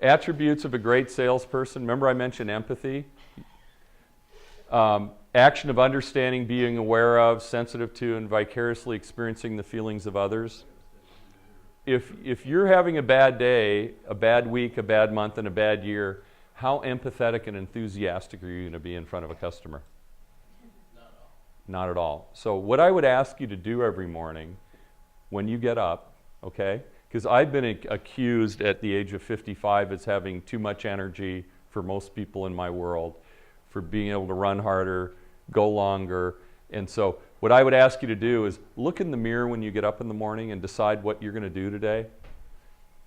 Attributes of a great salesperson. Remember I mentioned empathy? Action of understanding, being aware of, sensitive to, and vicariously experiencing the feelings of others. If you're having a bad day, a bad week, a bad month, and a bad year, how empathetic and enthusiastic are you going to be in front of a customer? Not at all. Not at all. So what I would ask you to do every morning when you get up, okay, because I've been accused at the age of 55 as having too much energy for most people in my world, for being able to run harder, go longer. And so what I would ask you to do is look in the mirror when you get up in the morning and decide what you're going to do today.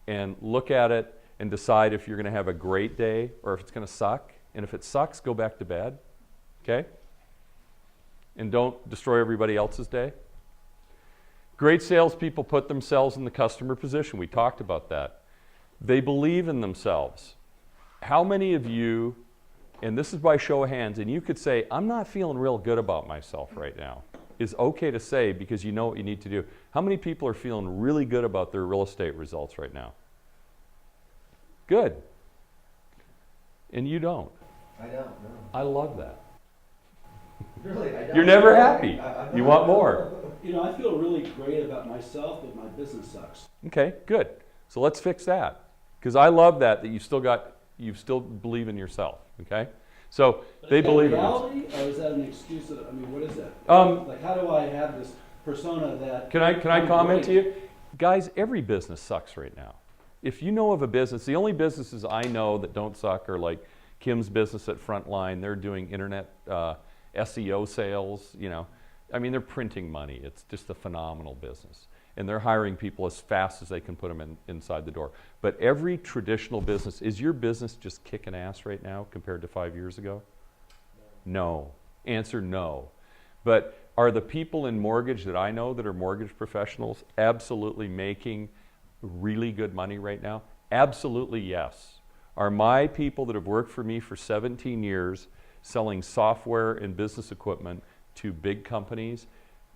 And look at it and decide if you're going to have a great day or if it's going to suck. And if it sucks, go back to bed. Okay? And don't destroy everybody else's day. Great salespeople put themselves in the customer position. We talked about that. They believe in themselves. How many of you, and this is by show of hands, and you could say, I'm not feeling real good about myself right now, is okay to say because you know what you need to do. How many people are feeling really good about their real estate results right now? Good. And you don't. I don't, no. I love that. Really, I don't. You're never happy. You want more. You know, I feel really great about myself, but my business sucks. Okay, good. So let's fix that. Because I love that you still believe in yourself. Okay? So But they is that believe in reality, themselves. or is that an excuse? I mean, what is that? Um, How do I have this persona that? Can I I'm comment to great? you? Guys, every business sucks right now. If you know of a business, the only businesses I know that don't suck are like Kim's business at Frontline. They're doing internet SEO sales, you know. I mean, they're printing money. It's just a phenomenal business. And they're hiring people as fast as they can put them inside the door. But every traditional business, is your business just kicking ass right now compared to 5 years ago? No. Answer no. But are the people in mortgage that I know that are mortgage professionals absolutely making really good money right now? Absolutely yes. Are my people that have worked for me for 17 years selling software and business equipment to big companies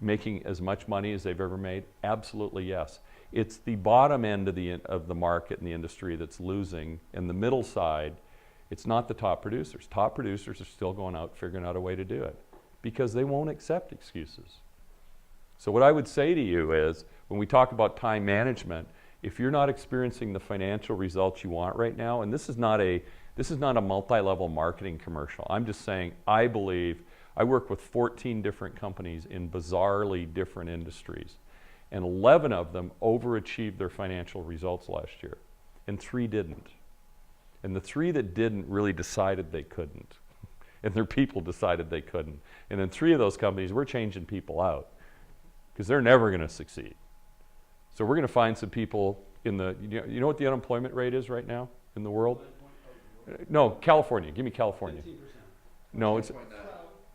making as much money as they've ever made? Absolutely yes. It's the bottom end of the market in the industry that's losing, and the middle side, it's not the top producers. Top producers are still going out figuring out a way to do it because they won't accept excuses. So what I would say to you is, when we talk about time management, if you're not experiencing the financial results you want right now, and this is not a multi-level marketing commercial. I'm just saying, I believe, I work with 14 different companies in bizarrely different industries, and 11 of them overachieved their financial results last year, and 3 didn't. And the 3 that didn't really decided they couldn't, and their people decided they couldn't. And in 3 of those companies, we're changing people out because they're never going to succeed. So we're going to find some people in the, you know what the unemployment rate is right now in the world? No, California. Give me California. 15%. No, it's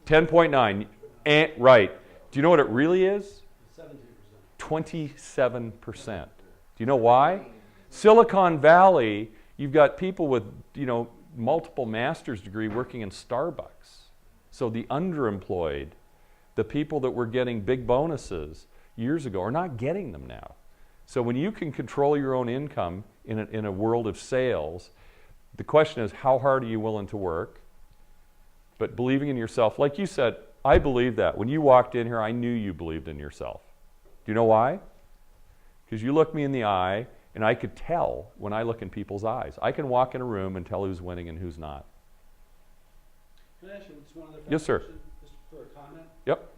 10.9. Right. Do you know what it really is? 17%. 27%. Do you know why? Silicon Valley, you've got people with, multiple master's degree working in Starbucks. So the underemployed, the people that were getting big bonuses years ago are not getting them now. So when you can control your own income in a world of sales, the question is, how hard are you willing to work? But believing in yourself, like you said, I believe that. When you walked in here, I knew you believed in yourself. Do you know why? Because you looked me in the eye, and I could tell when I look in people's eyes. I can walk in a room and tell who's winning and who's not. Can I ask you just one other Yes, sir. question, just for a comment? Yep.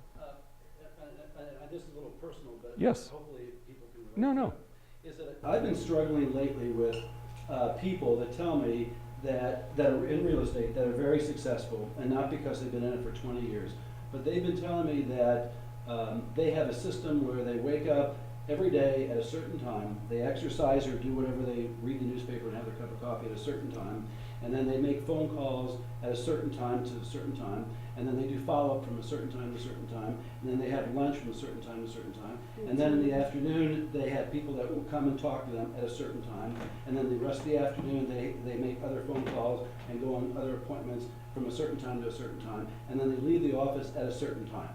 This is a little personal, but Yes. hopefully people can relate. No. to it. Is that I've been struggling lately with people that tell me that are in real estate that are very successful, and not because they've been in it for 20 years, but they've been telling me that they have a system where they wake up every day at a certain time, they exercise or do whatever, they read the newspaper and have their cup of coffee at a certain time, and then they make phone calls at a certain time to a certain time, and then they do follow-up from a certain time to a certain time, and then they have lunch from a certain time to a certain time, and then in the afternoon they have people that will come and talk to them at a certain time, and then the rest of the afternoon they make other phone calls and go on other appointments from a certain time to a certain time, and then they leave the office at a certain time.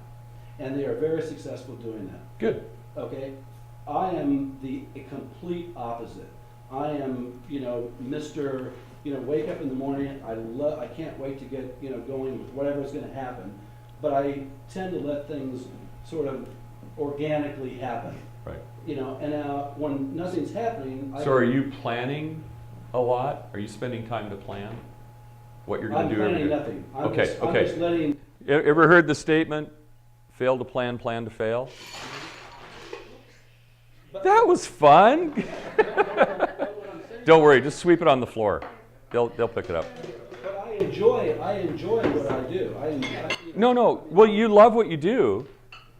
And they are very successful doing that. Good. Okay? I am the complete opposite. I am, Mr., wake up in the morning, I can't wait to get, going with whatever's gonna happen. But I tend to let things sort of organically happen, Right. and now when nothing's happening, So are you planning a lot? Are you spending time to plan what you're going to do every I'm day? planning nothing. Okay, I'm okay. just letting, Ever heard the statement, fail to plan, plan to fail? That was fun. Don't worry, just sweep it on the floor. They'll pick it up. but I enjoy what I do. No. Well, you love what you do,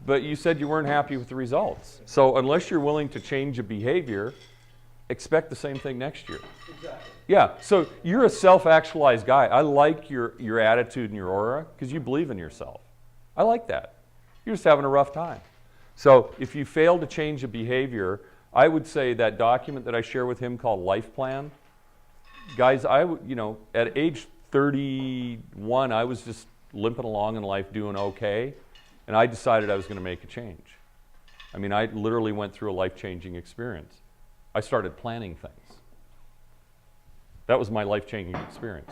but you said you weren't happy with the results. So unless you're willing to change a behavior, expect the same thing next year. Exactly. Yeah, so you're a self-actualized guy. I like your attitude and your aura because you believe in yourself. I like that. You're just having a rough time. So if you fail to change a behavior, I would say that document that I share with him called Life Plan, guys, at age 31, I was just limping along in life doing okay, and I decided I was going to make a change. I mean, I literally went through a life-changing experience. I started planning things. That was my life-changing experience.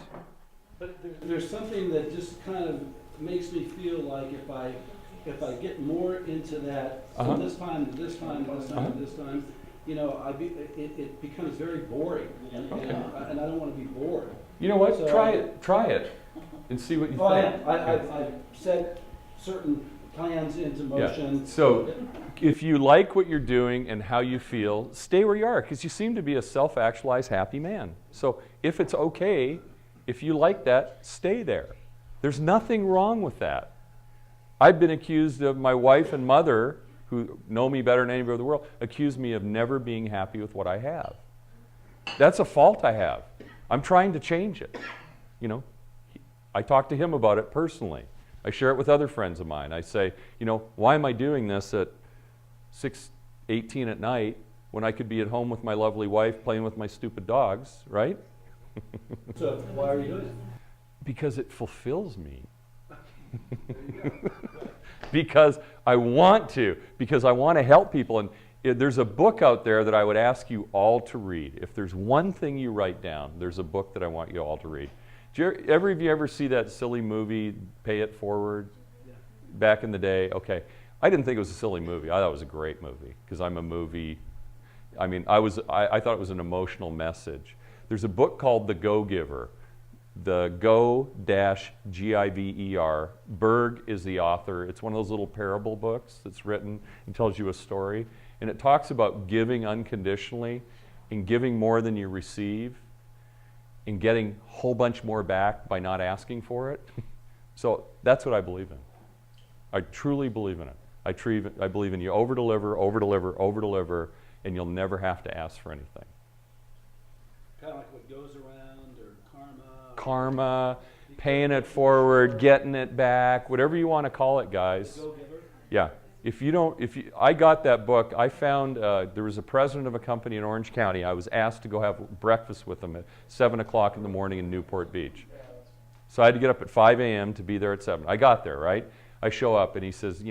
But there's something that just kind of makes me feel like if I get more into that, from this time to this time, to this time, to this time, it becomes very boring, and I don't want to be bored. You know what? So- Try it, and see what you Oh, I think. am. I've set certain plans into motion. Yeah. So if you like what you're doing and how you feel, stay where you are because you seem to be a self-actualized happy man. So if it's okay, if you like that, stay there. There's nothing wrong with that. I've been accused of my wife and mother, who know me better than anybody in the world, accused me of never being happy with what I have. That's a fault I have. I'm trying to change it. I talk to him about it personally. I share it with other friends of mine. I say, why am I doing this at 6:18 at night when I could be at home with my lovely wife playing with my stupid dogs, right? So why are you doing it? Because it fulfills me. Because I want to. Because I want to help people. And there's a book out there that I would ask you all to read. If there's one thing you write down, there's a book that I want you all to read. Did you ever see that silly movie, Pay It Forward? Yeah. Back in the day? Okay. I didn't think it was a silly movie. I thought it was a great movie because I'm a movie. I mean, I thought it was an emotional message. There's a book called The Go-Giver. The Go-Giver. Berg is the author. It's one of those little parable books that's written and tells you a story. And it talks about giving unconditionally and giving more than you receive and getting a whole bunch more back by not asking for it. So that's what I believe in. I truly believe in it. I believe in you over-deliver, over-deliver, over-deliver, and you'll never have to ask for anything. Kind of like what goes around, or karma. Karma, paying it forward, getting it back, whatever you want to call it, guys. Go-giver. Yeah. I got that book. I found there was a president of a company in Orange County. I was asked to go have breakfast with him at 7 o'clock in the morning in Newport Beach. So I had to get up at 5 a.m. to be there at 7. I got there, right? I show up and he says,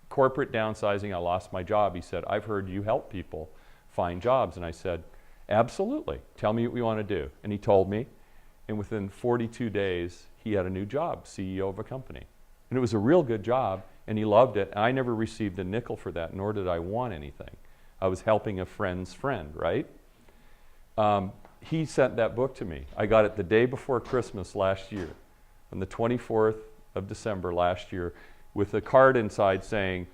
corporate downsizing, I lost my job. He said, I've heard you help people find jobs. And I said, absolutely. Tell me what we want to do. And he told me. And within 42 days, he had a new job, CEO of a company. And it was a real good job, and he loved it. And I never received a nickel for that, nor did I want anything. I was helping a friend's friend, right? He sent that book to me. I got it the day before Christmas last year, on the 24th of December last year, with a card inside saying,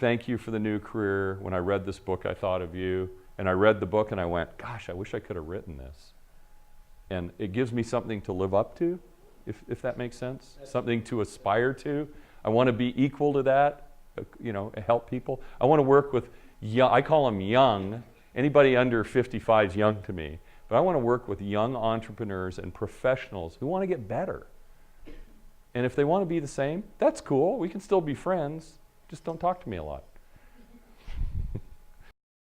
thank you for the new career. When I read this book, I thought of you. And I read the book and I went, gosh, I wish I could have written this. And it gives me something to live up to, if that makes sense. Something to aspire to. I want to be equal to that, help people. I want to work with young, I call them young. Anybody under 55 is young to me. But I want to work with young entrepreneurs and professionals who want to get better. And if they want to be the same, that's cool. We can still be friends. Just don't talk to me a lot.